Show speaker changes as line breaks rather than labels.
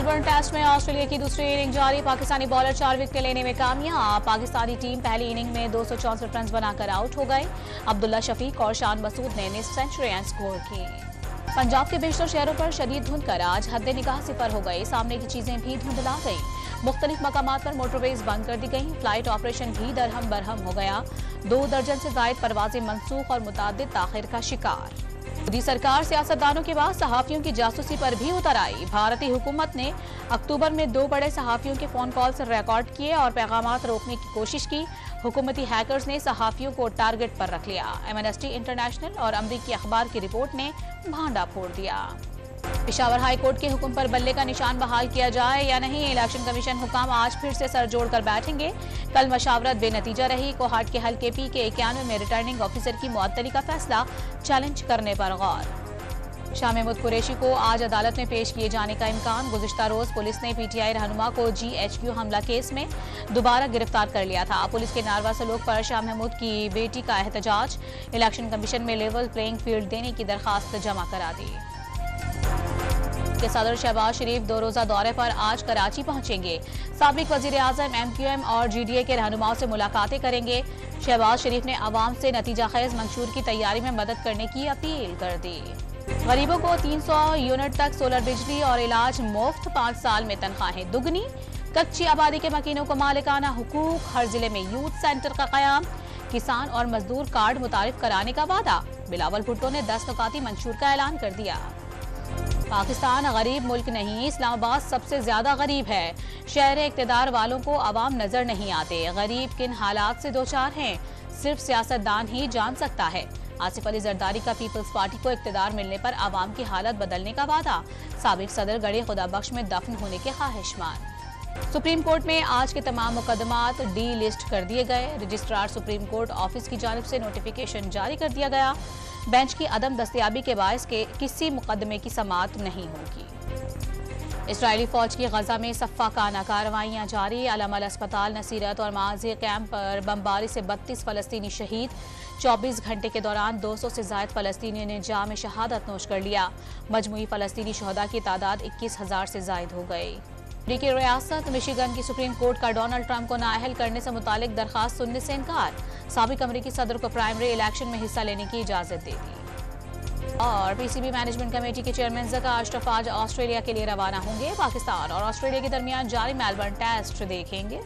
Melbourne test में Australia की दूसरी इनिंग जारी। पाकिस्तानी बॉलर 4 विकेट लेने में कामयाब। पाकिस्तानी टीम पहली इनिंग में 264 रन बनाकर आउट हो गए। अब्दुल्ला शफीक और शान मसूद ने निस्फ सेंचुरियां स्कोर की। पंजाब के बेशतर शहरों पर शदीद धुंध कर आज हद निगाह सिपर हो गई। सामने की चीजें भी धुंधला गई। मुख्तलिफ मकामात पर मोटरवेज बंद कर दी गई। फ्लाइट ऑपरेशन भी दरहम बरहम हो गया। 2 दर्जन से जायद परवाजें मनसूख और मुतादिद ताखिर का शिकार। मोदी सरकार सियासतदानों के बाद सहाफियों की जासूसी पर भी उतर आई। भारतीय हुकूमत ने अक्टूबर में 2 बड़े सहाफियों के फोन कॉल्स रिकॉर्ड किए और पैगामात रोकने की कोशिश की। हुकूमती हैकर्स ने सहाफियों को टारगेट पर रख लिया। एमनेस्टी इंटरनेशनल और अमरीकी अखबार की रिपोर्ट ने भांडा फोड़ दिया। पेशावर हाई कोर्ट के हुक्म पर बल्ले का निशान बहाल किया जाए या नहीं, इलेक्शन कमीशन हुकाम आज फिर से सर जोड़कर बैठेंगे। कल मशावरत बेनतीजा रही। कोहाट के हल्के पी के 91 में रिटर्निंग ऑफिसर की मुअत्तली का फैसला चैलेंज करने पर गौर। शाह महमूद कुरैशी को आज अदालत में पेश किए जाने का इम्कान। गुज़िश्ता रोज पुलिस ने पीटीआई रहनुमा को GHQ हमला केस में दोबारा गिरफ्तार कर लिया था। पुलिस के नारवा सलूक पर शाह महमूद की बेटी का एहतजाज। इलेक्शन कमीशन में लेवल प्लेइंग फील्ड देने की दरखास्त जमा करा दी। के सदर शहबाज शरीफ 2 रोजा दौरे पर आज कराची पहुंचेंगे। साबिक वजीर आजम MQM और GDA के रहनुमाओं से मुलाकातें करेंगे। शहबाज शरीफ ने आवाम से नतीजा खेज मंशूर की तैयारी में मदद करने की अपील कर दी। गरीबों को 300 यूनिट तक सोलर बिजली और इलाज मुफ्त। 5 साल में तनख्वाहें दुगनी। कच्ची आबादी के मकीनों को मालिकाना हुकूक। हर जिले में यूथ सेंटर का कयाम। किसान और मजदूर कार्ड मुतारिफ कराने का वादा। बिलावल भुट्टो ने 10 नुकाती मंशूर का ऐलान कर दिया। पाकिस्तान गरीब मुल्क नहीं, इस्लामाबाद सबसे ज्यादा गरीब है। शहर इक्तदार वालों को आवाम नजर नहीं आते। गरीब किन हालात से दो चार हैं, सिर्फ सियासतदान ही जान सकता है। आसिफ अली जरदारी का पीपल्स पार्टी को इक्तदार मिलने पर आवाम की हालत बदलने का वादा। साबिक सदर गड़े खुदा बख्श में दफन होने के ख्वाहिशमान। सुप्रीम कोर्ट में आज के तमाम मुकदमात डी लिस्ट कर दिए गए। रजिस्ट्रार सुप्रीम कोर्ट ऑफिस की जानिब से नोटिफिकेशन जारी कर दिया गया। बेंच की अदम दस्तयाबी के बायस के किसी मुकदमे की समाअत नहीं होगी। इजरायली फौज की गजा में सफ़ाकाना कार्रवाइयाँ जारी। अलमल अस्पताल, नसीरत और माजी कैंप पर बमबारी से 32 फ़लस्तीनी शहीद। 24 घंटे के दौरान 200 से ज़ायद फ़लस्तीनी ने जाम शहादत नोश कर लिया। मजमूई फ़लस्तीनी शहदा की तादाद 21,000 से ज़ायद हो गई। अमेरिकी रियासत मिशिगन की सुप्रीम कोर्ट का डोनाल्ड ट्रंप को नाअहल करने से मुतालिक दरखास्त सुनने से इनकार। साबिक अमेरिकी सदर को प्राइमरी इलेक्शन में हिस्सा लेने की इजाजत दे दी। और PCB मैनेजमेंट कमेटी के चेयरमैन ज़का अशरफ आज ऑस्ट्रेलिया के लिए रवाना होंगे। पाकिस्तान और ऑस्ट्रेलिया के दरमियान जारी मेलबर्न टेस्ट देखेंगे।